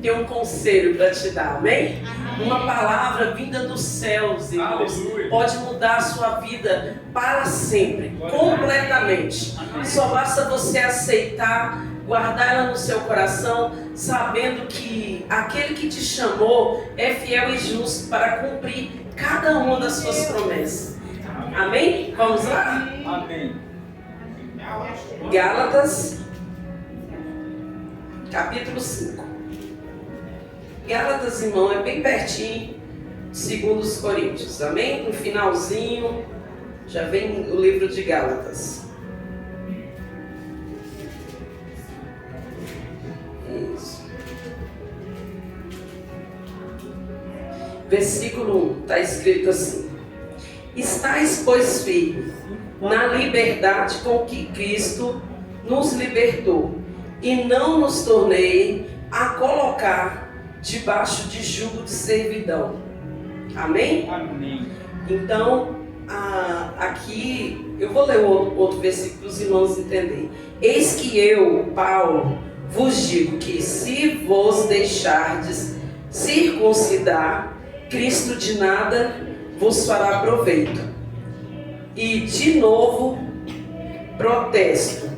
Tem um conselho para te dar, amém? Uma palavra vinda dos céus, irmãos, pode mudar a sua vida para sempre, completamente. Só basta você aceitar, guardar ela no seu coração, sabendo que aquele que te chamou é fiel e justo para cumprir cada uma das suas promessas. Amém? Vamos lá? Amém. Gálatas, capítulo 5. Gálatas, irmão, é bem pertinho, segundo os Coríntios, amém? No finalzinho, já vem o livro de Gálatas. Isso. Versículo 1, está escrito assim: estais, pois, firmes na liberdade com que Cristo nos libertou, e não nos tornei a colocar debaixo de jugo de servidão. Amém? Amém. Então, aqui, eu vou ler outro versículo para os irmãos entenderem. Eis que eu, Paulo, vos digo que se vos deixardes circuncidar, Cristo de nada vos fará proveito. E de novo protesto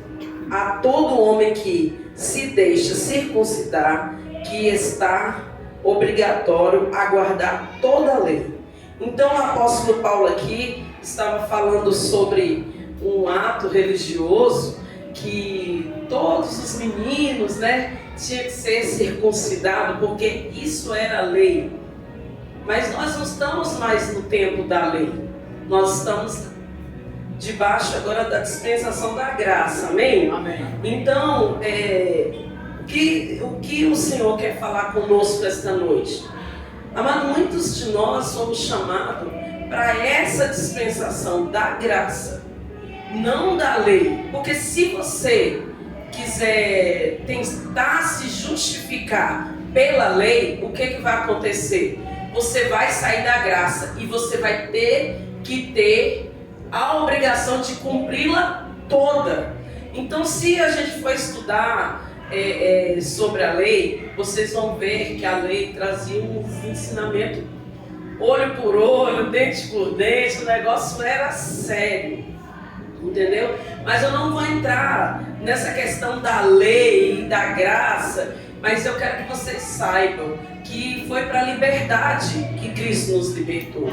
a todo homem que se deixa circuncidar, que está obrigatório a guardar toda a lei. Então o apóstolo Paulo aqui estava falando sobre um ato religioso que todos os meninos, tinham que ser circuncidados, porque isso era a lei. Mas nós não estamos mais no tempo da lei, nós estamos debaixo agora da dispensação da graça, amém? Amém. Então, o que o Senhor quer falar conosco esta noite? Amado, muitos de nós somos chamados para essa dispensação da graça, não da lei. Porque se você quiser tentar se justificar pela lei, o que vai acontecer? Você vai sair da graça e você vai ter que ter a obrigação de cumpri-la toda. Então, se a gente for estudar sobre a lei, vocês vão ver que a lei trazia um ensinamento olho por olho, dente por dente, o negócio era sério, entendeu? Mas eu não vou entrar nessa questão da lei e da graça, mas eu quero que vocês saibam que foi para a liberdade que Cristo nos libertou.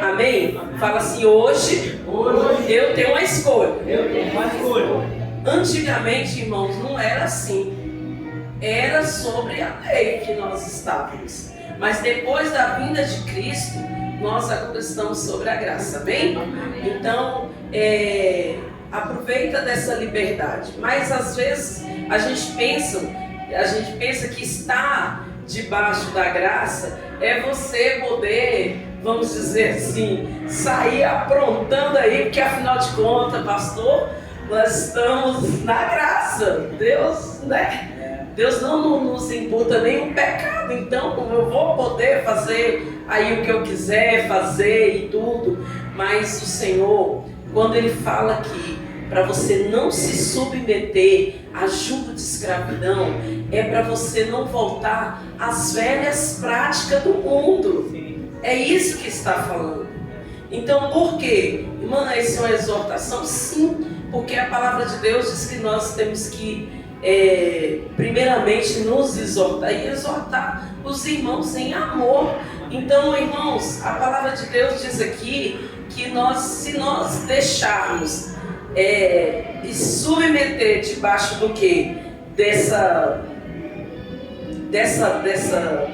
Amém? Fala assim: hoje eu tenho uma escolha. Antigamente, irmãos, não era assim. Era sobre a lei que nós estávamos. Mas depois da vinda de Cristo, nós agora estamos sobre a graça. Amém? Então, aproveita dessa liberdade. Mas às vezes a gente pensa que estar debaixo da graça é você poder, vamos dizer assim, sair aprontando aí, porque afinal de contas, pastor, nós estamos na graça. Deus não nos imputa nenhum pecado, então eu vou poder fazer aí o que eu quiser fazer e tudo. Mas o Senhor, quando Ele fala aqui para você não se submeter a jugo de escravidão, é para você não voltar às velhas práticas do mundo. É isso que está falando. Então, por quê? Irmã, essa é uma exortação? Sim, porque a palavra de Deus diz que nós temos que primeiramente nos exortar e exortar os irmãos em amor. Então, irmãos, a palavra de Deus diz aqui que se nós deixarmos e submeter debaixo do que?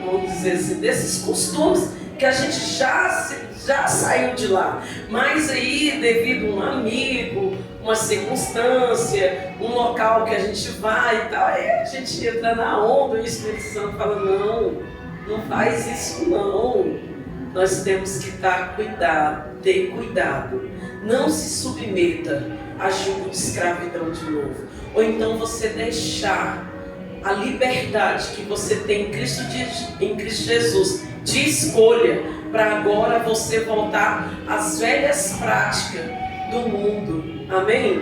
Vamos dizer assim, desses costumes que a gente já saiu de lá. Mas aí, devido a um amigo, uma circunstância, um local que a gente vai e tal, aí a gente entra na onda e o Espírito Santo fala: não faz isso não. Nós temos que ter cuidado. Não se submeta a jugo de escravidão de novo. Ou então você deixar a liberdade que você tem em Cristo Jesus de escolha, para agora você voltar às velhas práticas do mundo. Amém?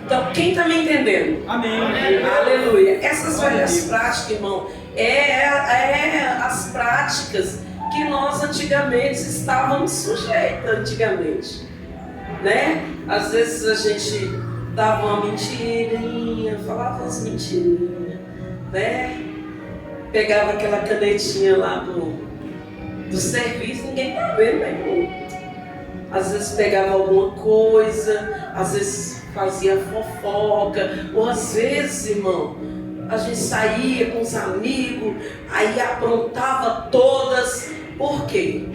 Então, quem está me entendendo? Amém. Aleluia. Essas velhas práticas, irmão, as práticas que nós antigamente estávamos sujeitos, antigamente. Né? Às vezes a gente dava uma mentirinha, falava umas mentirinhas, né? Pegava aquela canetinha lá do serviço, ninguém tá vendo, né, irmão? Às vezes pegava alguma coisa, às vezes fazia fofoca, ou às vezes, irmão, a gente saía com os amigos, aí aprontava todas. Por quê?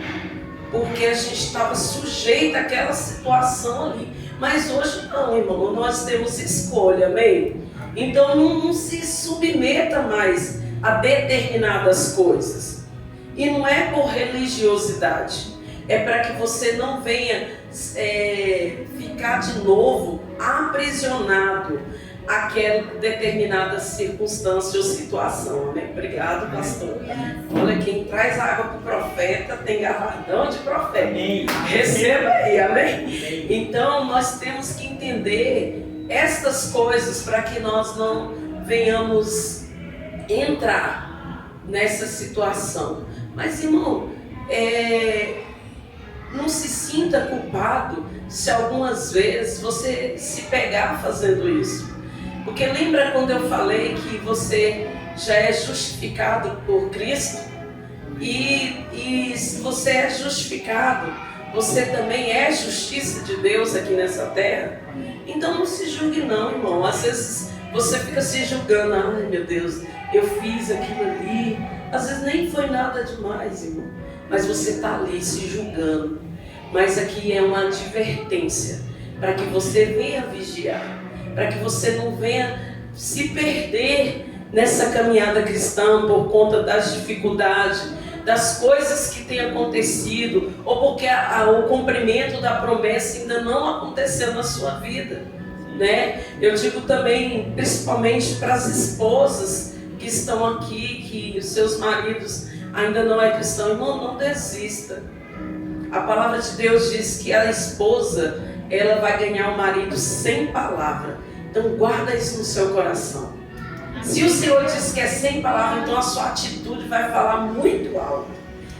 Porque a gente estava sujeito àquela situação ali. Mas hoje não, irmão, nós temos escolha, amém? Então não se submeta mais a determinadas coisas. E não é por religiosidade, é para que você não venha ficar de novo aprisionado àquela determinada circunstância ou situação. Amém? Obrigado, pastor. Olha, quem traz água para o profeta tem galardão de profeta. Amém. Receba aí, amém? Então nós temos que entender estas coisas para que nós não venhamos entrar nessa situação. Mas, irmão, não se sinta culpado se algumas vezes você se pegar fazendo isso. Porque lembra quando eu falei que você já é justificado por Cristo? E se você é justificado, você também é justiça de Deus aqui nessa terra. Então não se julgue não, irmão. Às vezes você fica se julgando. Ai, meu Deus, eu fiz aquilo ali. Às vezes nem foi nada demais, irmão. Mas você está ali se julgando. Mas aqui é uma advertência para que você venha vigiar, para que você não venha se perder nessa caminhada cristã por conta das dificuldades, das coisas que têm acontecido, ou porque o cumprimento da promessa ainda não aconteceu na sua vida, né? Eu digo também, principalmente para as esposas que estão aqui, que os seus maridos ainda não é cristão, irmão, não desista. A palavra de Deus diz que a esposa, ela vai ganhar o marido sem palavra. Então guarda isso no seu coração. Se o Senhor diz que é sem palavra, então a sua atitude vai falar muito alto.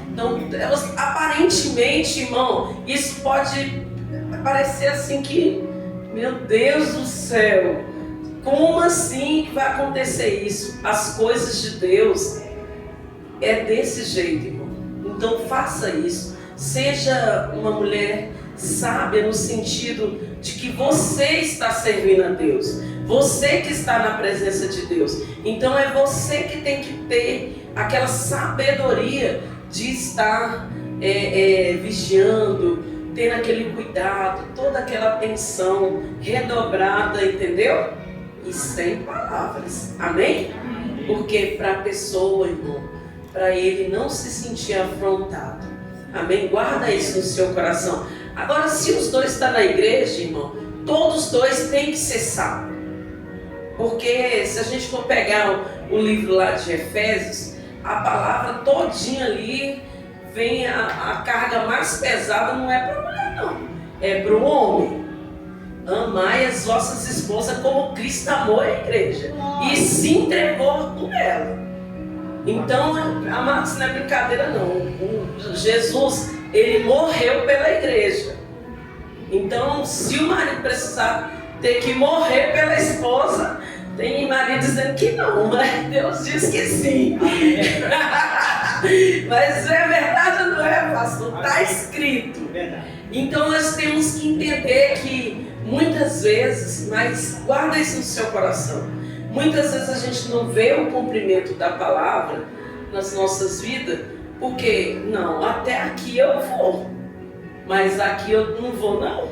Então, aparentemente, irmão, isso pode parecer assim que, meu Deus do céu, como assim que vai acontecer isso? As coisas de Deus é desse jeito, irmão. Então faça isso. Seja uma mulher sábia no sentido de que você está servindo a Deus. Você que está na presença de Deus. Então é você que tem que ter aquela sabedoria de estar vigiando, tendo aquele cuidado, toda aquela atenção redobrada, entendeu? E sem palavras. Amém? Porque para a pessoa, irmão, para ele não se sentir afrontado. Amém? Guarda isso no seu coração. Agora, se os dois estão na igreja, irmão, todos os dois têm que ser sábios. Porque se a gente for pegar o livro lá de Efésios, a palavra todinha ali vem a carga mais pesada, não é para a mulher não, é para o homem. Amai as vossas esposas como Cristo amou a igreja e se entregou por ela. Então, amados, não é brincadeira não. Jesus, ele morreu pela igreja. Então, se o marido precisar ter que morrer pela esposa, tem marido dizendo que não, mas Deus diz que sim. Mas é verdade ou não é, pastor? Está escrito. Então nós temos que entender que muitas vezes, mas guarda isso no seu coração, muitas vezes a gente não vê o cumprimento da palavra nas nossas vidas, porque não, até aqui eu vou, mas aqui eu não vou não.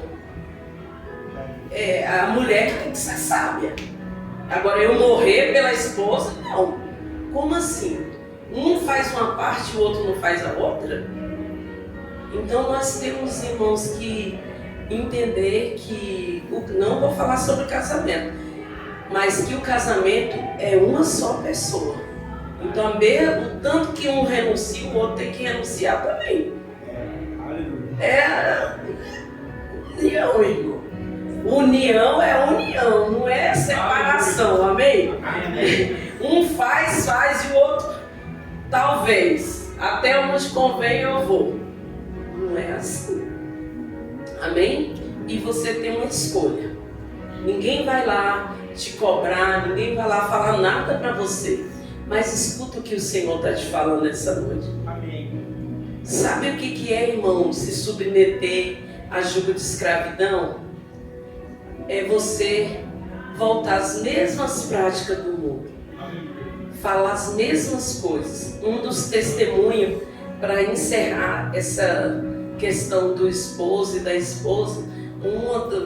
É a mulher que tem que ser sábia. Agora eu morrer pela esposa, não. Como assim? Um faz uma parte e o outro não faz a outra? Então nós temos, irmãos, que entender que, não vou falar sobre casamento, mas que o casamento é uma só pessoa. Então o tanto que um renuncia, o outro tem que renunciar também. União, irmão. União é união, não é separação, amém? Um faz e o outro talvez. Até onde convém eu vou. Não é assim. Amém? E você tem uma escolha. Ninguém vai lá te cobrar, ninguém vai lá falar nada para você. Mas escuta o que o Senhor está te falando essa noite. Amém. Sabe o que é, irmão, se submeter a jugo de escravidão? É você voltar às mesmas práticas do mundo. Falar as mesmas coisas. Um dos testemunhos para encerrar essa questão do esposo e da esposa,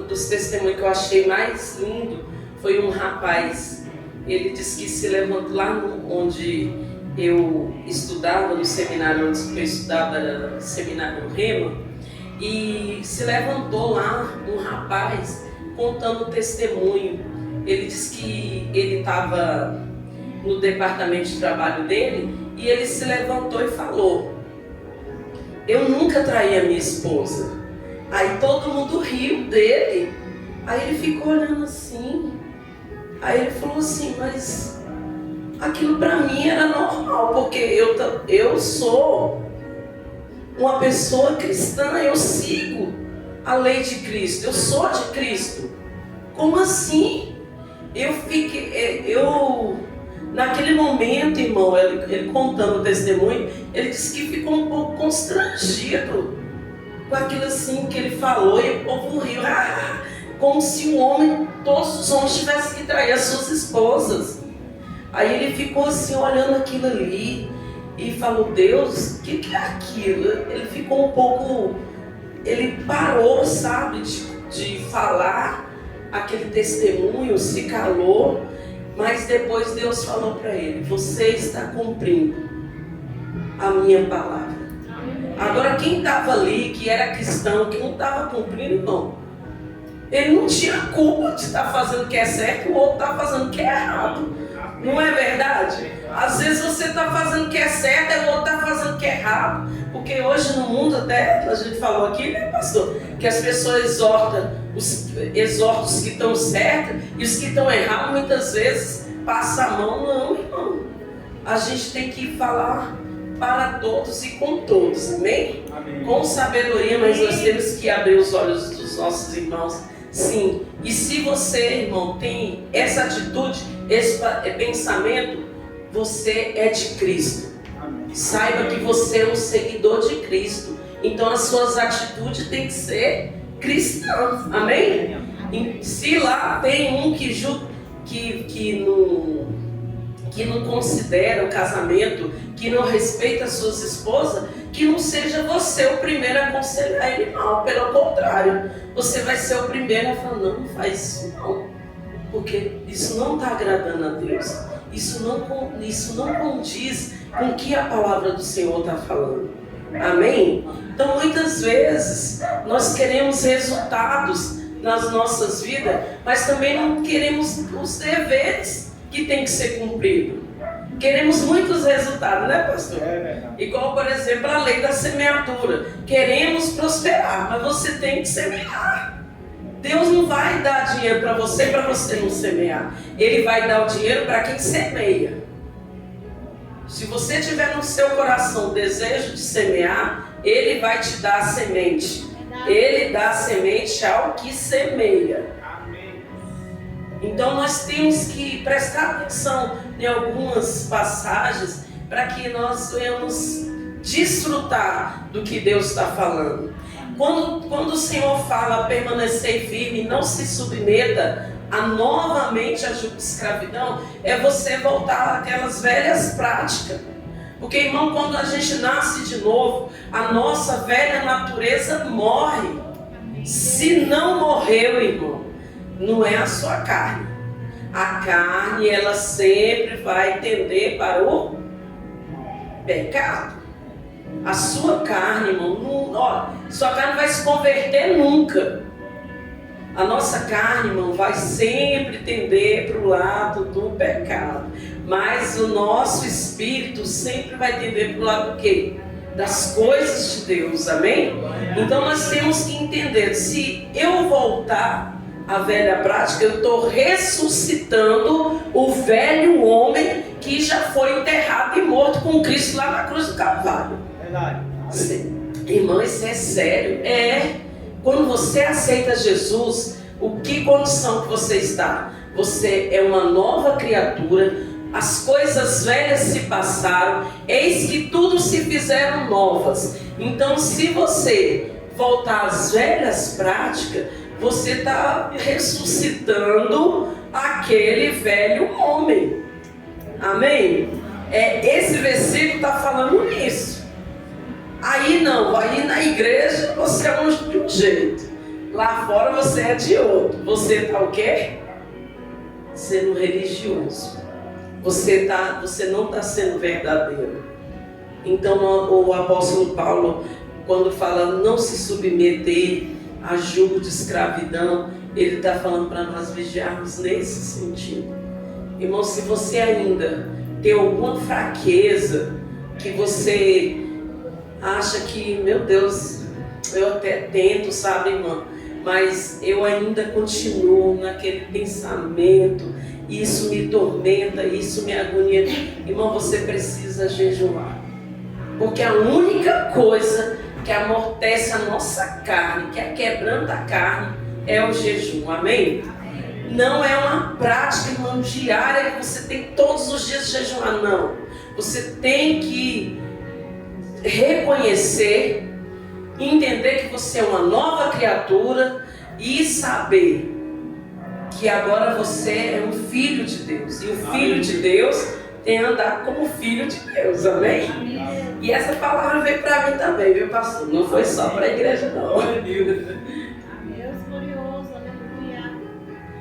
dos testemunhos que eu achei mais lindo foi um rapaz. Ele disse que se levantou lá onde eu estudava, no seminário onde eu estudava, era no seminário Rema, e se levantou lá um rapaz contando o testemunho. Ele disse que ele estava no departamento de trabalho dele e ele se levantou e falou: eu nunca traí a minha esposa. Aí todo mundo riu dele. Aí ele ficou olhando assim. Aí ele falou assim: mas aquilo para mim era normal, porque eu sou uma pessoa cristã, eu sigo a lei de Cristo, eu sou de Cristo. Como assim? Naquele momento, irmão, ele contando o testemunho, ele disse que ficou um pouco constrangido com aquilo assim que ele falou, e o povo riu, como se todos os homens tivessem que trair as suas esposas. Aí ele ficou assim olhando aquilo ali e falou: Deus, o que é aquilo? Ele ficou um pouco, ele parou, sabe, de falar aquele testemunho, se calou. Mas depois Deus falou para ele: você está cumprindo a minha palavra. Agora quem estava ali, que era cristão, que não estava cumprindo, não, ele não tinha culpa de estar fazendo o que é certo, o outro está fazendo o que é errado. Não é verdade? Às vezes você está fazendo o que é certo e o outro está fazendo o que é errado. Porque hoje no mundo, até a gente falou aqui, né, pastor, que as pessoas exortam os que estão certos e os que estão errados muitas vezes passam a mão. Não, irmão. A gente tem que falar para todos e com todos, amém? Amém. Com sabedoria, mas nós temos que abrir os olhos dos nossos irmãos. Sim, e se você, irmão, tem essa atitude, esse pensamento, você é de Cristo. Saiba que você é um seguidor de Cristo. Então as suas atitudes têm que ser cristãs, amém? E se lá tem um que não considera o casamento, que não respeita as suas esposas, que não seja você o primeiro a aconselhar ele mal. Pelo contrário, você vai ser o primeiro a falar: não faz isso não, porque isso não está agradando a Deus. Isso não condiz com o que a palavra do Senhor está falando. Amém? Então muitas vezes nós queremos resultados nas nossas vidas, mas também não queremos os deveres que tem que ser cumprido. Queremos muitos resultados, né, pastor? Igual, por exemplo, a lei da semeadura. Queremos prosperar, mas você tem que semear. Deus não vai dar dinheiro para você não semear. Ele vai dar o dinheiro para quem semeia. Se você tiver no seu coração o desejo de semear, Ele vai te dar a semente. Ele dá a semente ao que semeia. Então nós temos que prestar atenção em algumas passagens para que nós venhamos desfrutar do que Deus está falando. Quando o Senhor fala permanecer firme, não se submeta novamente a jugo de escravidão, é você voltar àquelas velhas práticas. Porque, irmão, quando a gente nasce de novo, a nossa velha natureza morre. Se não morreu, irmão, não é a sua carne. A carne, ela sempre vai tender para o pecado. A sua carne, irmão, sua carne não vai se converter nunca. A nossa carne, irmão, vai sempre tender para o lado do pecado. Mas o nosso espírito sempre vai tender para o lado do quê? Das coisas de Deus, amém? Então nós temos que entender, se eu voltar a velha prática, eu estou ressuscitando o velho homem que já foi enterrado e morto com Cristo lá na cruz do Calvário. Verdade. Irmão, isso é sério. Quando você aceita Jesus, que condição que você está? Você é uma nova criatura, as coisas velhas se passaram, eis que tudo se fizeram novas. Então, se você voltar às velhas práticas, você está ressuscitando aquele velho homem. Amém? Esse versículo está falando nisso. Aí não, aí na igreja você é de um jeito, lá fora você é de outro. Você está o quê? Sendo religioso. Você não está sendo verdadeiro. Então o apóstolo Paulo, quando fala não se submeter a jugo de escravidão, ele está falando para nós vigiarmos nesse sentido. Irmão, se você ainda tem alguma fraqueza que você acha que, meu Deus, eu até tento, sabe, irmão, mas eu ainda continuo naquele pensamento, isso me tormenta, isso me agonia. Irmão, você precisa jejuar, porque a única coisa que amortece a nossa carne, que quebranta a carne, é o jejum. Amém? Não é uma prática, irmão, diária que você tem todos os dias jejuar, não. Você tem que reconhecer, entender que você é uma nova criatura e saber que agora você é um filho de Deus. E o filho de Deus tem que andar como filho de Deus. Amém? E essa palavra veio para mim também, viu, pastor? Não foi só para a igreja, não. Deus glorioso, aleluia.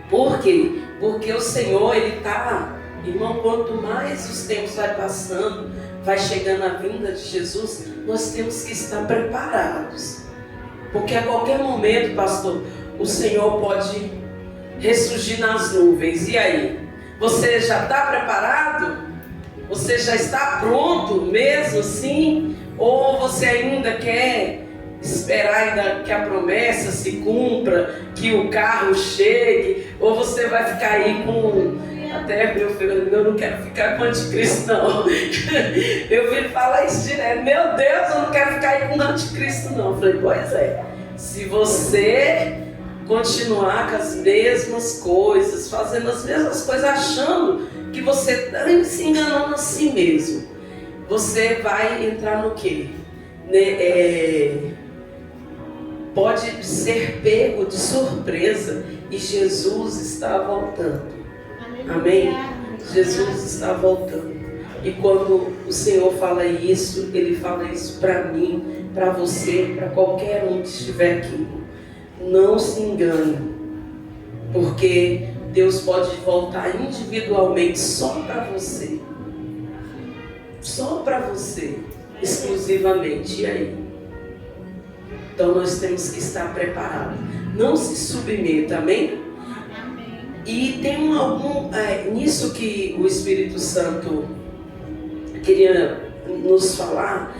Por quê? Porque o Senhor, Ele está... Irmão, quanto mais os tempos vai passando, vai chegando a vinda de Jesus, nós temos que estar preparados. Porque a qualquer momento, pastor, o Senhor pode ressurgir nas nuvens. E aí? Você já está preparado? Você já está pronto mesmo assim? Ou você ainda quer esperar ainda que a promessa se cumpra, que o carro chegue? Ou você vai ficar aí com... Até meu filho, eu não quero ficar com o anticristo, não. Meu filho fala isso direto. Meu Deus, eu não quero ficar aí com o anticristo, não. Eu falei, pois é. Se você continuar com as mesmas coisas, fazendo as mesmas coisas, achando que você está se enganando a si mesmo, você vai entrar no quê? Pode ser pego de surpresa e Jesus está voltando. Amém? Jesus está voltando. E quando o Senhor fala isso, Ele fala isso para mim, para você, para qualquer um que estiver aqui. Não se engane, porque Deus pode voltar individualmente só para você. Só para você, exclusivamente. E aí? Então nós temos que estar preparados. Não se submeta, amém? E tem nisso que o Espírito Santo queria nos falar,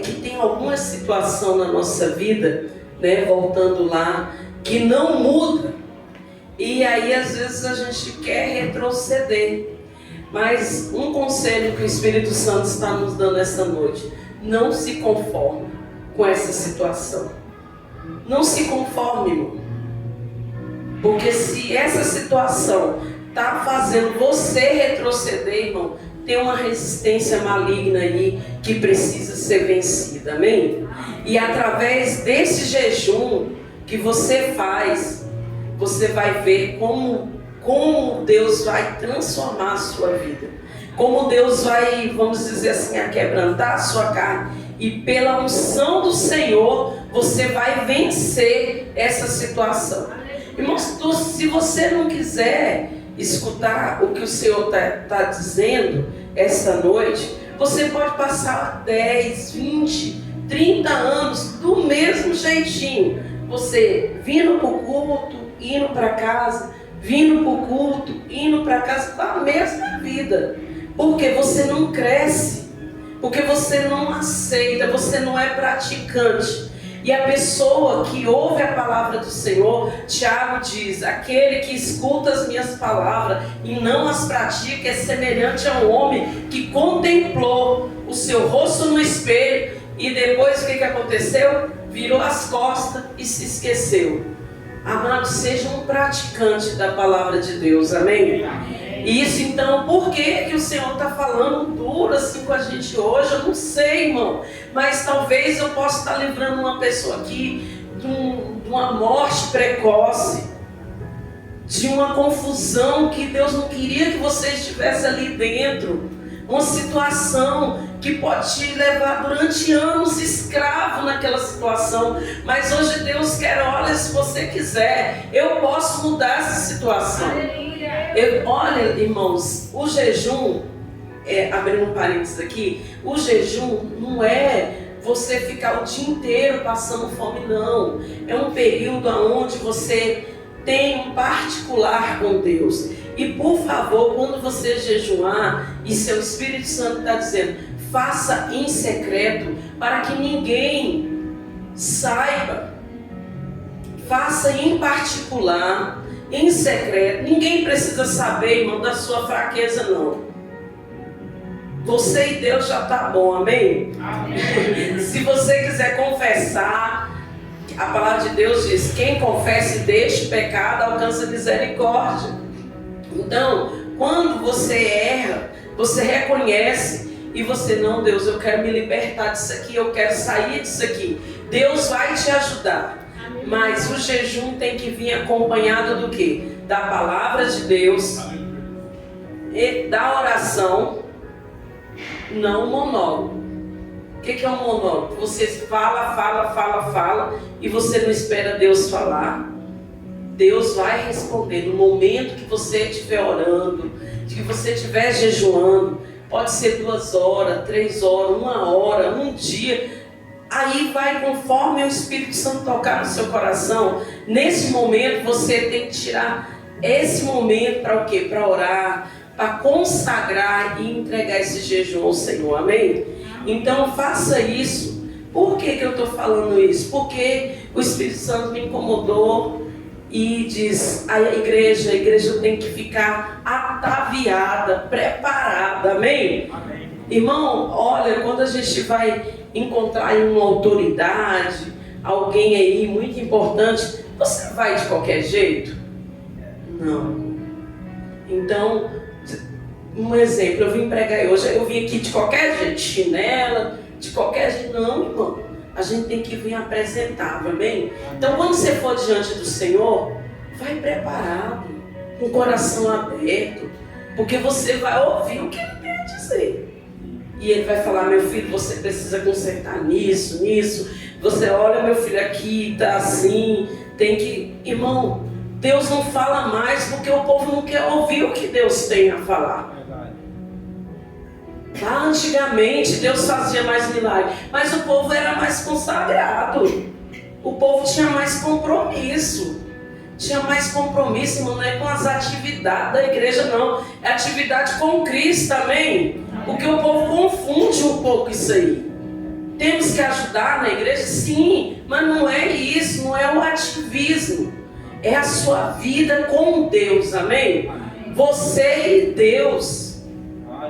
que tem alguma situação na nossa vida, né, voltando lá, que não muda. E aí às vezes a gente quer retroceder. Mas um conselho que o Espírito Santo está nos dando essa noite: não se conforme com essa situação. Não se conforme, irmão. Porque se essa situação está fazendo você retroceder, irmão, tem uma resistência maligna aí que precisa ser vencida, amém? E através desse jejum que você faz, você vai ver como Deus vai transformar a sua vida. Como Deus vai, vamos dizer assim, aquebrantar a sua carne. E pela unção do Senhor, você vai vencer essa situação. Irmãos, se você não quiser escutar o que o Senhor está dizendo essa noite, você pode passar 10, 20, 30 anos do mesmo jeitinho. Você vindo para o culto, indo para casa, vindo para o culto, indo para casa, com a mesma vida. Porque você não cresce, porque você não aceita, você não é praticante. E a pessoa que ouve a palavra do Senhor, Tiago diz: aquele que escuta as minhas palavras e não as pratica é semelhante a um homem que contemplou o seu rosto no espelho e depois o que aconteceu? Virou as costas e se esqueceu. Amado, seja um praticante da palavra de Deus, amém? Isso então, por que o Senhor está falando duro assim com a gente hoje? Eu não sei, irmão, mas talvez eu possa estar livrando uma pessoa aqui de uma morte precoce, de uma confusão que Deus não queria que você estivesse ali dentro, uma situação que pode te levar durante anos escravo naquela situação, mas hoje Deus quer, olha, se você quiser, eu posso mudar essa situação. Olha, irmãos, o jejum, abrindo um parênteses aqui, o jejum não é você ficar o dia inteiro passando fome, não. É um período onde você tem um particular com Deus. E por favor, quando você jejuar, e seu Espírito Santo está dizendo, faça em secreto, para que ninguém saiba. Faça em particular, em secreto. Ninguém precisa saber, irmão, da sua fraqueza, não. Você e Deus já está bom, amém? Amém. Se você quiser confessar, a palavra de Deus diz, quem confessa e deixa o pecado, alcança misericórdia. Então, quando você erra, você reconhece e você, não, Deus, eu quero me libertar disso aqui, eu quero sair disso aqui. Deus vai te ajudar. Mas o jejum tem que vir acompanhado do quê? Da palavra de Deus, e da oração, não monólogo. O que é um monólogo? Você fala e você não espera Deus falar. Deus vai responder no momento que você estiver orando, que você estiver jejuando. Pode ser 2 horas, 3 horas, 1 hora, um dia. Aí vai conforme o Espírito Santo tocar no seu coração. Nesse momento você tem que tirar esse momento para o quê? Para orar, para consagrar e entregar esse jejum ao Senhor, amém? Então faça isso. Por que eu estou falando isso? Porque o Espírito Santo me incomodou e diz, a igreja tem que ficar ataviada, preparada, amém? Amém. Irmão, olha, quando a gente vai encontrar uma autoridade, alguém aí muito importante, você vai de qualquer jeito? Não. Então, um exemplo, eu vim pregar hoje, eu vim aqui de qualquer jeito, chinela, de qualquer jeito. Não, irmão, a gente tem que vir apresentável, amém? Então, quando você for diante do Senhor, vai preparado, com o coração aberto, porque você vai ouvir o que Ele tem a dizer. E Ele vai falar, meu filho, você precisa consertar nisso. Você, olha, meu filho, aqui está assim, tem que... Irmão, Deus não fala mais porque o povo não quer ouvir o que Deus tem a falar. Lá antigamente Deus fazia mais milagres, mas o povo era mais consagrado. O povo tinha mais compromisso. Irmão, não é com as atividades da igreja, não. É atividade com Cristo, amém? Porque o povo confunde um pouco isso aí. Temos que ajudar na igreja? Sim, mas não é isso, não é o ativismo. É a sua vida com Deus, amém? Você e Deus.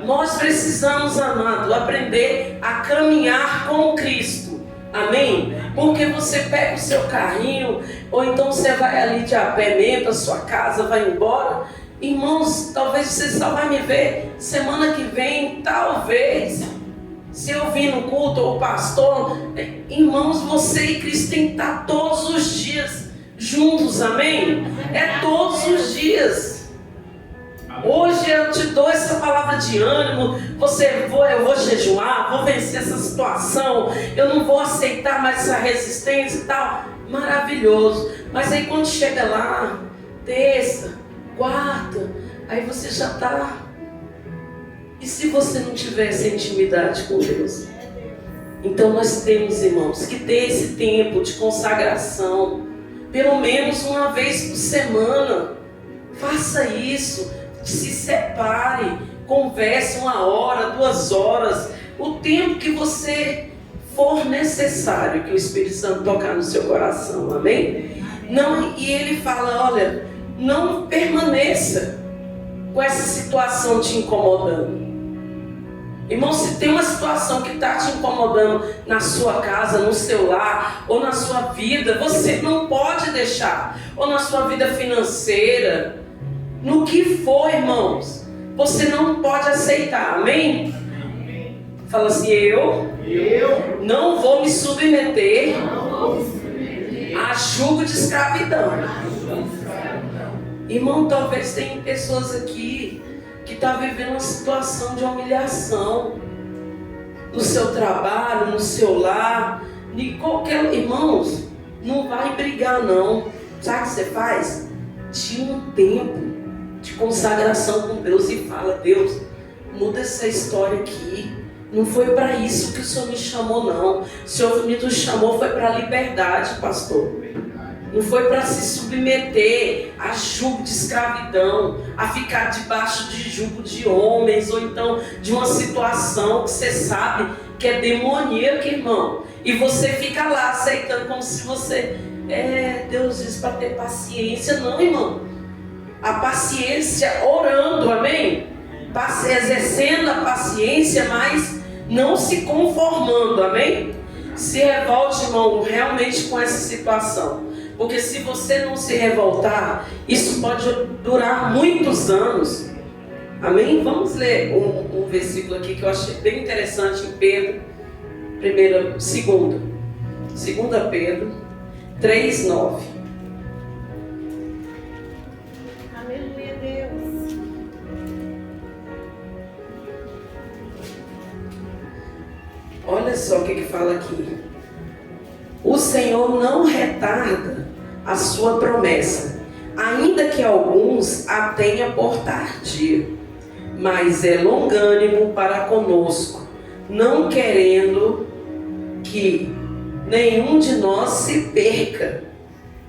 Nós precisamos, amado, aprender a caminhar com Cristo, amém? Porque você pega o seu carrinho, ou então você vai ali de a pé mesmo, a sua casa, vai embora. Irmãos, talvez você só vai me ver semana que vem, talvez. Se eu vir no culto, ou pastor, irmãos, você e Cristo tem que estar todos os dias juntos, amém? É todos os dias. Hoje eu te dou essa palavra de ânimo, eu vou jejuar, vou vencer essa situação, eu não vou aceitar mais essa resistência e tal. Maravilhoso. Mas aí quando chega lá, terça, quarta, aí você já está. E se você não tiver essa intimidade com Deus? Então nós temos, irmãos, que ter esse tempo de consagração, pelo menos uma vez por semana. Faça isso. Se separe, converse 1 hora, 2 horas, o tempo que você for necessário, que o Espírito Santo tocar no seu coração, amém? Não, e ele fala, olha, não permaneça com essa situação te incomodando. Irmão, se tem uma situação que está te incomodando na sua casa, no seu lar, ou na sua vida, você não pode deixar. Ou na sua vida financeira, no que for, irmãos, você não pode aceitar, amém? Fala assim, eu não vou me submeter a jugo de escravidão. Irmão, talvez tenha pessoas aqui que estão vivendo uma situação de humilhação no seu trabalho, no seu lar, em qualquer... Irmãos, não vai brigar não. Sabe o que você faz? Tira um tempo de consagração com Deus e fala, Deus, muda essa história aqui. Não foi para isso que o Senhor me chamou não. O Senhor me chamou foi para a liberdade, pastor. Não foi para se submeter a jugo de escravidão, a ficar debaixo de jugo de homens, ou então de uma situação que você sabe que é demoníaca, irmão. E você fica lá aceitando como se você... Deus diz para ter paciência. Não, irmão. A paciência orando, amém? Exercendo a paciência, mas não se conformando, amém? Se revolte, irmão, realmente com essa situação. Porque se você não se revoltar, isso pode durar muitos anos. Amém? Vamos ler um versículo aqui que eu achei bem interessante em Pedro. 2 Pedro 3:9. Aleluia, Deus. Olha só o que fala aqui. O Senhor não retarda a sua promessa, ainda que alguns a tenha por tardia, mas é longânimo para conosco, não querendo que nenhum de nós se perca,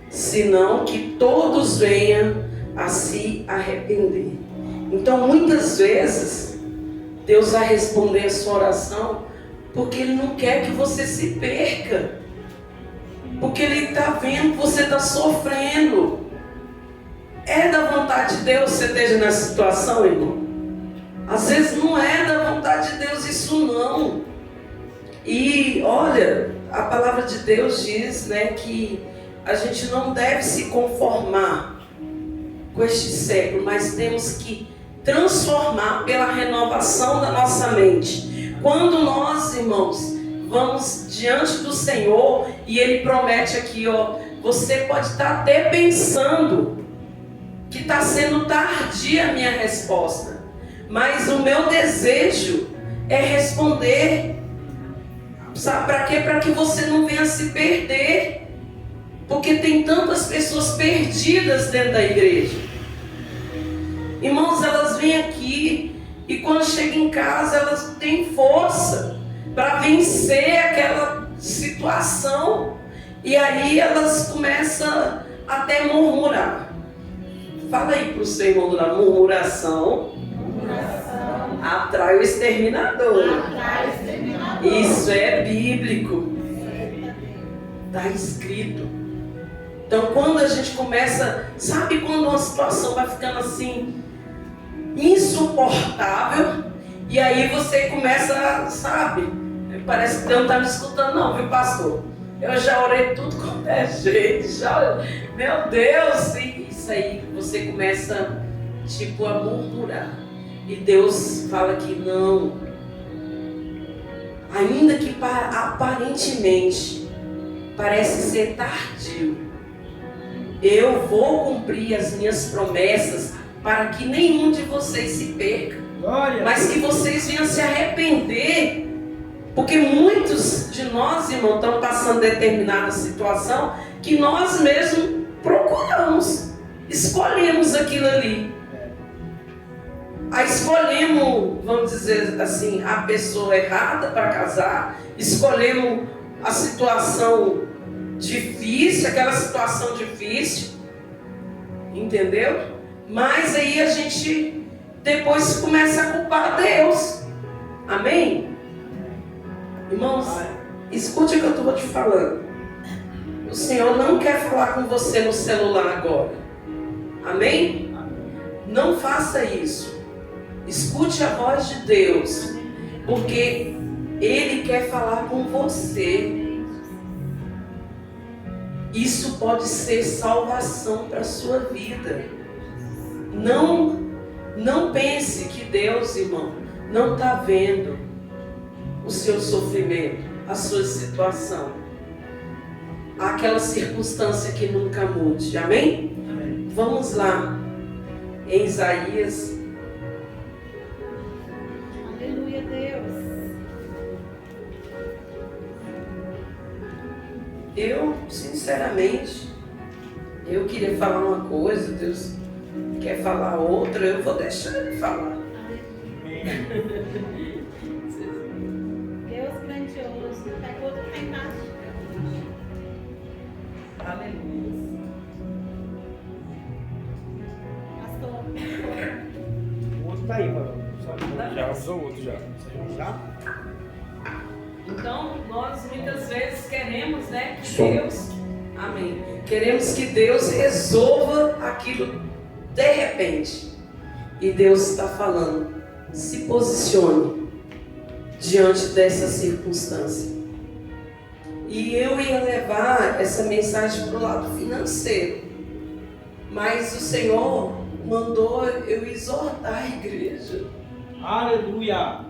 senão que todos venham a se arrepender. Então muitas vezes Deus vai responder a sua oração porque Ele não quer que você se perca. Porque Ele está vendo que você está sofrendo. É da vontade de Deus que você esteja nessa situação, irmão? Às vezes não é da vontade de Deus isso não. E olha, a palavra de Deus diz, né, que a gente não deve se conformar com este século, mas temos que transformar pela renovação da nossa mente. Quando nós, irmãos, vamos diante do Senhor e Ele promete aqui, ó, você pode estar até pensando que está sendo tardia a minha resposta, mas o meu desejo é responder. Sabe para quê? Para que você não venha se perder, porque tem tantas pessoas perdidas dentro da igreja. Irmãos, elas vêm aqui e quando chegam em casa elas têm força para vencer aquela situação, e aí elas começam até murmurar. Fala aí para o seu irmão, da murmuração atrai o exterminador. Isso é bíblico, está escrito. Então quando a gente começa, sabe quando uma situação vai ficando assim insuportável, e aí você começa, sabe, parece que Deus não está me escutando não, viu, pastor? Eu já orei tudo quanto é jeito, meu Deus, e isso aí você começa tipo a murmurar, e Deus fala que não, ainda que aparentemente parece ser tardio, eu vou cumprir as minhas promessas para que nenhum de vocês se perca, mas que vocês venham se arrepender. Porque muitos de nós, irmão, estão passando determinada situação que nós mesmos procuramos, escolhemos aquilo ali. Aí escolhemos, vamos dizer assim, a pessoa errada para casar, escolhemos a situação difícil, aquela situação difícil, entendeu? Mas aí a gente depois começa a culpar Deus. Amém? Irmãos, escute o que eu estou te falando. O Senhor não quer falar com você no celular agora. Amém? Não faça isso. Escute a voz de Deus, porque Ele quer falar com você. Isso pode ser salvação para a sua vida. Não pense que Deus, irmão, não está vendo o seu sofrimento, a sua situação, aquela circunstância que nunca mude. Amém? Amém. Vamos lá em Isaías. Aleluia, Deus. Eu, sinceramente, eu queria falar uma coisa, Deus quer falar outra, eu vou deixar Ele falar. Deus grandioso, pegou do que embaixo. Aleluia. Pastor. O outro tá aí, mano. Já usou o outro já. Já? Então, nós muitas vezes queremos, né, que Deus, amém, queremos que Deus resolva aquilo de repente. E Deus está falando, se posicione diante dessa circunstância. E eu ia levar essa mensagem para o lado financeiro, mas o Senhor mandou eu exortar a igreja. Aleluia!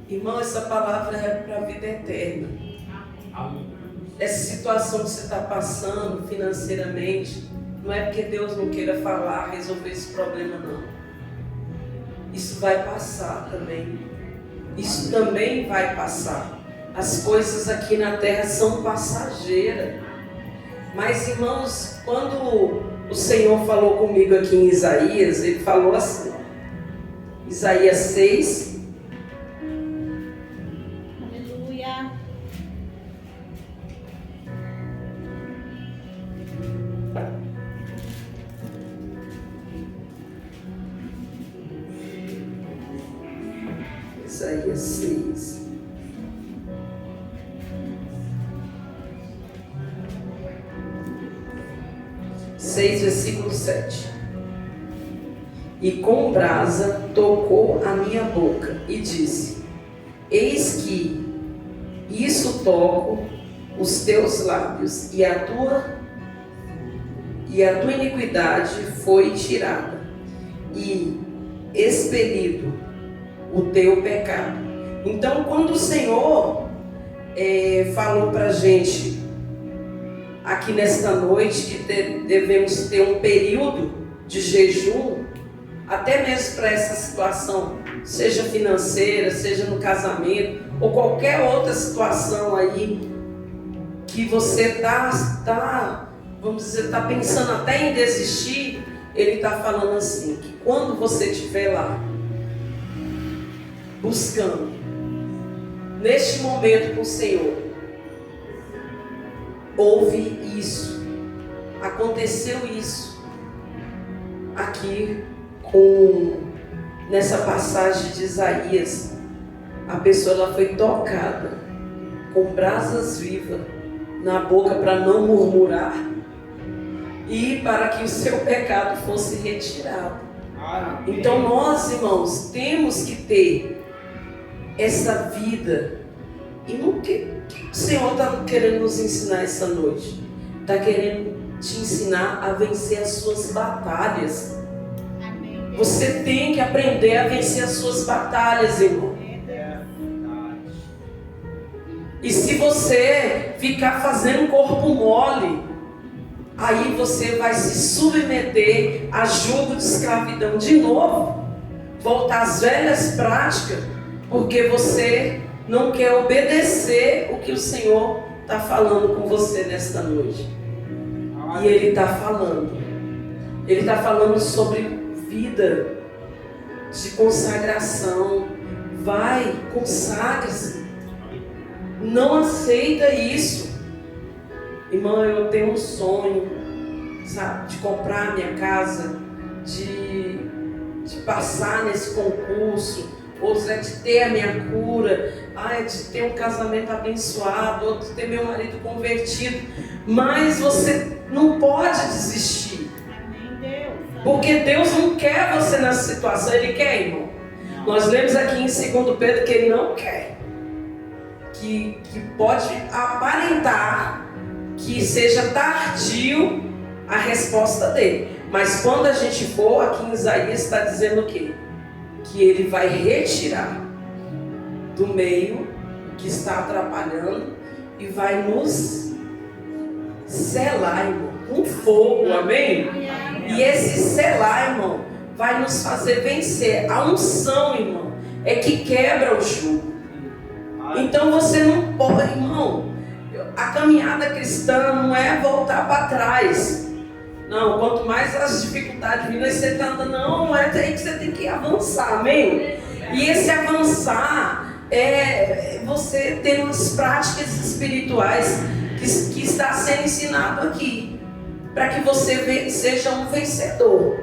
Irmão, essa palavra é para a vida eterna. Essa situação que você está passando financeiramente, não é porque Deus não queira falar, resolver esse problema, não. Isso vai passar também. Isso também vai passar. As coisas aqui na terra são passageiras. Mas, irmãos, quando o Senhor falou comigo aqui em Isaías, Ele falou assim, Isaías 6, Aleluia. Isaías 6. Versículo 7. E com brasa tocou a minha boca e disse: eis que isso toco os teus lábios, e a tua iniquidade foi tirada, e expelido o teu pecado. Então, quando o Senhor falou para a gente aqui nesta noite que devemos ter um período de jejum, até mesmo para essa situação, seja financeira, seja no casamento, ou qualquer outra situação aí que você tá pensando até em desistir, Ele está falando assim, que quando você estiver lá, buscando, neste momento com o Senhor, houve isso, aconteceu isso, aqui nessa passagem de Isaías, a pessoa ela foi tocada com brasas vivas na boca para não murmurar e para que o seu pecado fosse retirado. Então nós, irmãos, temos que ter essa vida. E o que o Senhor está querendo nos ensinar essa noite? Está querendo te ensinar a vencer as suas batalhas. Você tem que aprender a vencer as suas batalhas, irmão. E se você ficar fazendo corpo mole, aí você vai se submeter a jugo de escravidão de novo, voltar às velhas práticas, porque você não quer obedecer o que o Senhor está falando com você nesta noite. E Ele está falando. Ele está falando sobre vida de consagração. Vai, consagra-se. Não aceita isso. Irmão, eu tenho um sonho, sabe, de comprar minha casa, de passar nesse concurso, outros é de ter a minha cura, é de ter um casamento abençoado, outro de ter meu marido convertido. Mas você não pode desistir. Amém, Deus. Porque Deus não quer você nessa situação, Ele quer, irmão. Nós lemos aqui em 2 Pedro que Ele não quer. Que pode aparentar que seja tardio a resposta dele. Mas quando a gente for, aqui em Isaías está dizendo o quê? Que Ele vai retirar do meio o que está atrapalhando e vai nos selar, irmão, com fogo, amém? E esse selar, irmão, vai nos fazer vencer. A unção, irmão, é que quebra o jugo. Então você não pode, irmão, a caminhada cristã não é voltar para trás. Não, quanto mais as dificuldades virem, você está andando, não, é aí que você tem que avançar, amém? E esse avançar é você ter umas práticas espirituais que está sendo ensinado aqui, para que você seja um vencedor.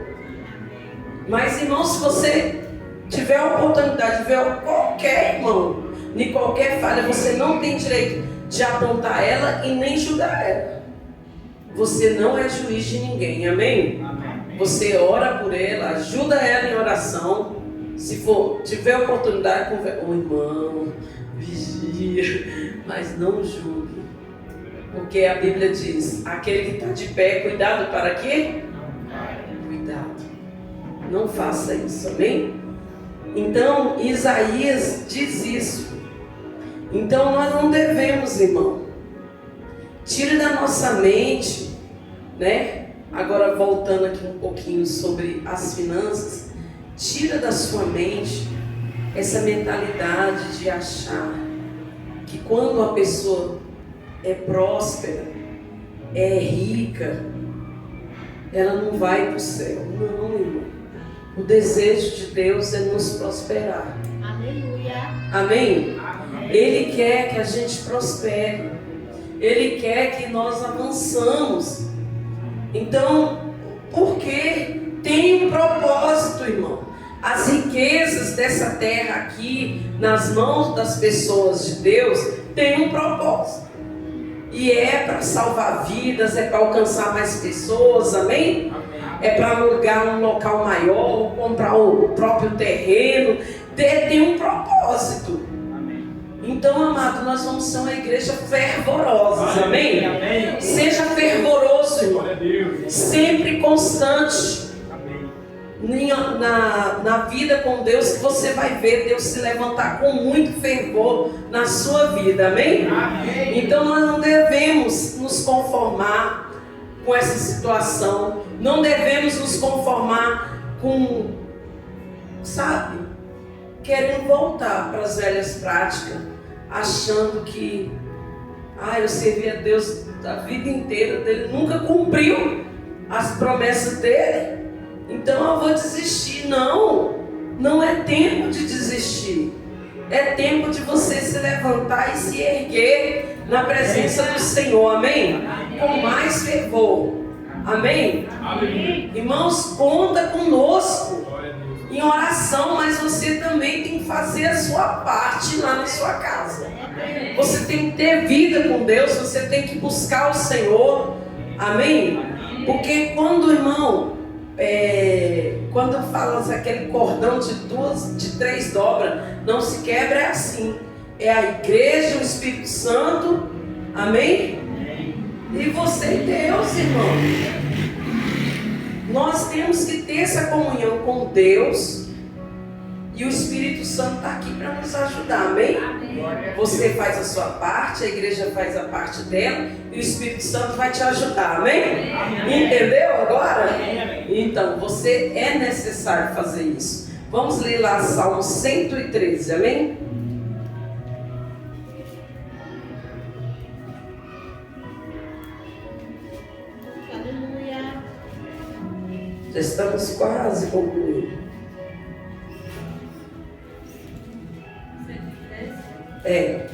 Mas, irmão, se você tiver a oportunidade de ver qualquer irmão, em qualquer falha, você não tem direito de apontar ela e nem julgar ela. Você não é juiz de ninguém, amém? Você ora por ela, ajuda ela em oração. Se for, tiver oportunidade, conversa. Ô irmão, vigia, mas não julgue. Porque a Bíblia diz, aquele que está de pé, cuidado para quê? Cuidado. Não faça isso, amém? Então, Isaías diz isso. Então, nós não devemos, irmão. Tire da nossa mente, né? Agora, voltando aqui um pouquinho sobre as finanças. Tira da sua mente essa mentalidade de achar que quando a pessoa é próspera, é rica, ela não vai para o céu. Não, irmão. O desejo de Deus é nos prosperar. Aleluia. Amém? Ele quer que a gente prospere. Ele quer que nós avançamos. Então, porque tem um propósito, irmão. As riquezas dessa terra aqui, nas mãos das pessoas de Deus, tem um propósito. E é para salvar vidas, é para alcançar mais pessoas, amém? É para alugar um local maior, comprar o próprio terreno. Tem um propósito. Então, amado, nós vamos ser uma igreja fervorosa, amém? Amém? Seja fervoroso, irmão. Sempre constante. Na vida com Deus, que você vai ver Deus se levantar com muito fervor na sua vida, amém? Amém? Então nós não devemos nos conformar com essa situação, não devemos nos conformar com, sabe, querendo voltar para as velhas práticas, achando que, eu servi a Deus a vida inteira dele, nunca cumpriu as promessas dele. Então eu vou desistir. Não é tempo de desistir. É tempo de você se levantar e se erguer na presença do Senhor, amém? Com mais fervor, amém? Irmãos, conta conosco em oração, mas você também tem que fazer a sua parte lá na sua casa. Você tem que ter vida com Deus, você tem que buscar o Senhor, amém? Porque quando, irmão, quando fala aquele cordão de 3 dobras, não se quebra, é assim. É a igreja, o Espírito Santo, amém? E você e Deus, irmão. Nós temos que ter essa comunhão com Deus. E o Espírito Santo está aqui para nos ajudar, amém? Você faz a sua parte, a igreja faz a parte dela, e o Espírito Santo vai te ajudar, amém? Entendeu agora? Então, você é necessário fazer isso. Vamos ler lá Salmo 113, amém? Aleluia. Já estamos quase concluindo. É.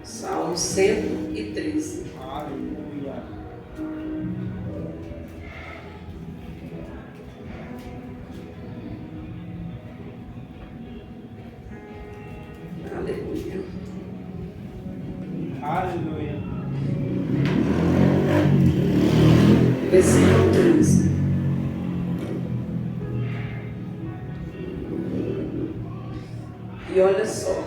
Salmo 113. Aleluia. Aleluia. Aleluia. Versículo 13. E olha só.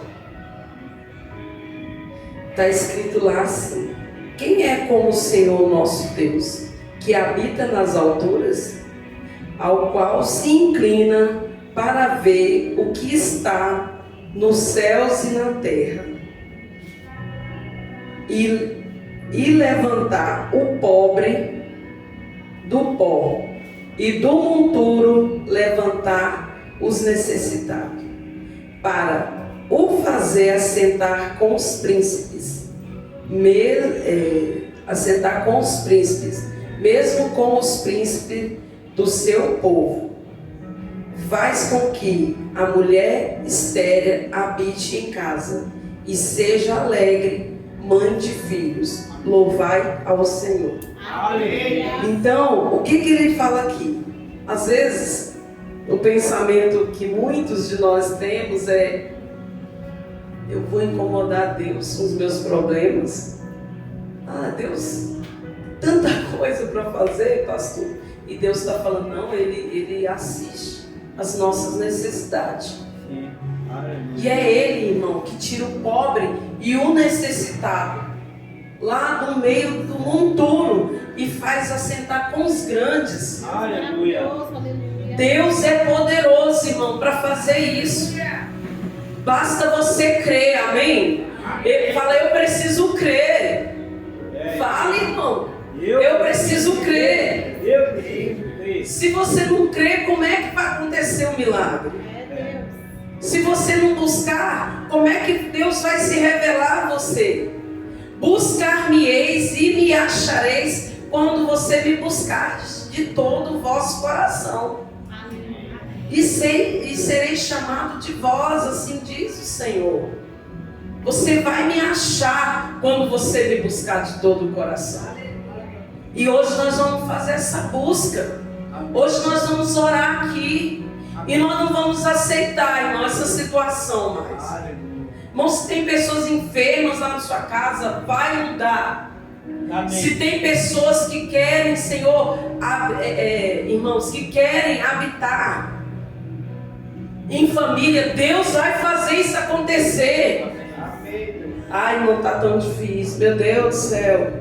Está escrito lá assim: quem é como o Senhor nosso Deus, que habita nas alturas, ao qual se inclina para ver o que está nos céus e na terra, e levantar o pobre do pó, e do monturo levantar os necessitados, para o fazer assentar com os príncipes, assentar com os príncipes, mesmo com os príncipes do seu povo. Faz com que a mulher estéril habite em casa e seja alegre, mãe de filhos. Louvai ao Senhor. Aleluia. Então, o que ele fala aqui? Às vezes, o pensamento que muitos de nós temos é: eu vou incomodar Deus com os meus problemas. Ah, Deus, tanta coisa para fazer, pastor. E Deus está falando, não, Ele assiste as nossas necessidades. E é Ele, irmão, que tira o pobre e o necessitado lá do meio do monturo e faz assentar com os grandes. Aleluia. Deus é poderoso, irmão, para fazer isso. Basta você crer, amém? Ele fala, eu preciso crer. Fala, irmão. Eu preciso crer. Se você não crer, como é que vai acontecer o milagre? Se você não buscar, como é que Deus vai se revelar a você? Buscar-me-eis e me achareis quando você me buscar de todo o vosso coração. E serei chamado de vós, assim diz o Senhor. Você vai me achar quando você me buscar de todo o coração. E hoje nós vamos fazer essa busca. Hoje nós vamos orar aqui. E nós não vamos aceitar, irmão, essa situação mais. Irmão, se tem pessoas enfermas lá na sua casa, vai mudar. Amém. Se tem pessoas que querem, Senhor, irmãos, que querem habitar em família, Deus vai fazer isso acontecer. Ai, irmão, está tão difícil, meu Deus do céu.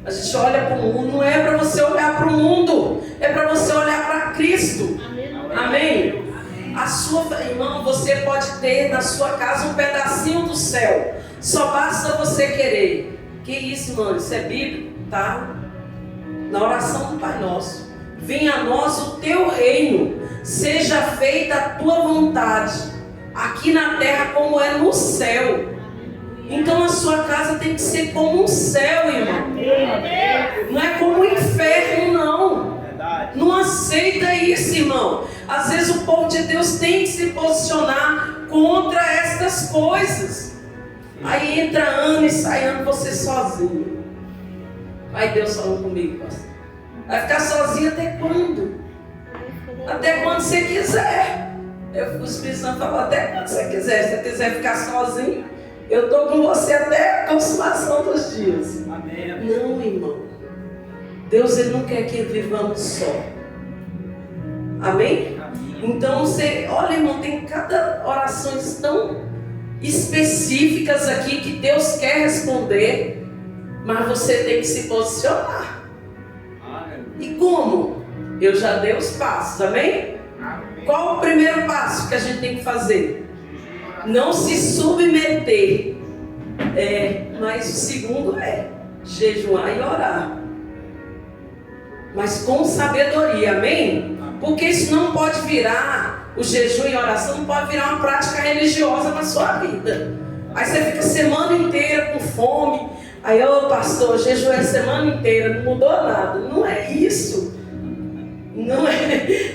A gente olha para o mundo, não é para você olhar para o mundo, é para você olhar para Cristo. Amém? A sua, irmão, você pode ter na sua casa um pedacinho do céu. Só basta você querer. Que isso, mano? Isso é bíblico, tá? Na oração do Pai Nosso. Venha a nós o teu reino. Seja feita a tua vontade. Aqui na terra como é no céu. Então a sua casa tem que ser como um céu, irmão. Não é como um inferno, não. Não aceita isso, irmão. Às vezes o povo de Deus tem que se posicionar contra estas coisas. Aí entra ano e sai ano você sozinho. Aí Deus falou comigo, pastor. Vai ficar sozinho até quando? Até quando você quiser. O Espírito Santo falou, até quando você quiser. Se você quiser ficar sozinho, eu estou com você até a consumação dos dias. Amém. Não, irmão. Deus, Ele não quer que vivamos só. Amém? Então você, olha, irmão, tem cada orações tão específicas aqui que Deus quer responder, mas você tem que se posicionar. E como? Eu já dei os passos, amém? Qual o primeiro passo que a gente tem que fazer? Não se submeter. Mas o segundo é jejuar e orar. Mas com sabedoria, amém? Porque isso não pode virar, o jejum e a oração não pode virar uma prática religiosa na sua vida. Aí você fica a semana inteira com fome. Aí, pastor, jejuei a semana inteira, não mudou nada. Não é isso.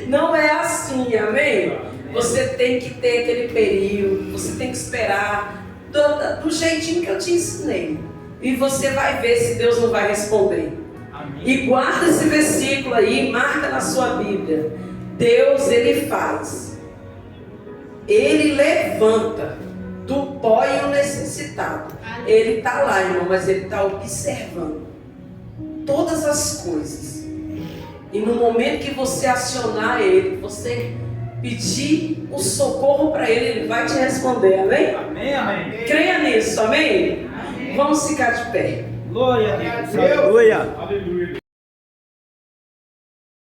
Não é assim, amém? Você tem que ter aquele período, você tem que esperar do jeitinho que eu te ensinei. E você vai ver se Deus não vai responder. Amém. E guarda esse versículo aí, marca na sua Bíblia. Deus, Ele faz. Ele levanta do pó e o necessitado. Ele está lá, irmão, mas ele está observando todas as coisas. E no momento que você acionar ele, você pedir o socorro para ele, ele vai te responder, amém? Amém, amém. Creia nisso, amém? Vamos ficar de pé. Glória a Deus. Aleluia. Aleluia.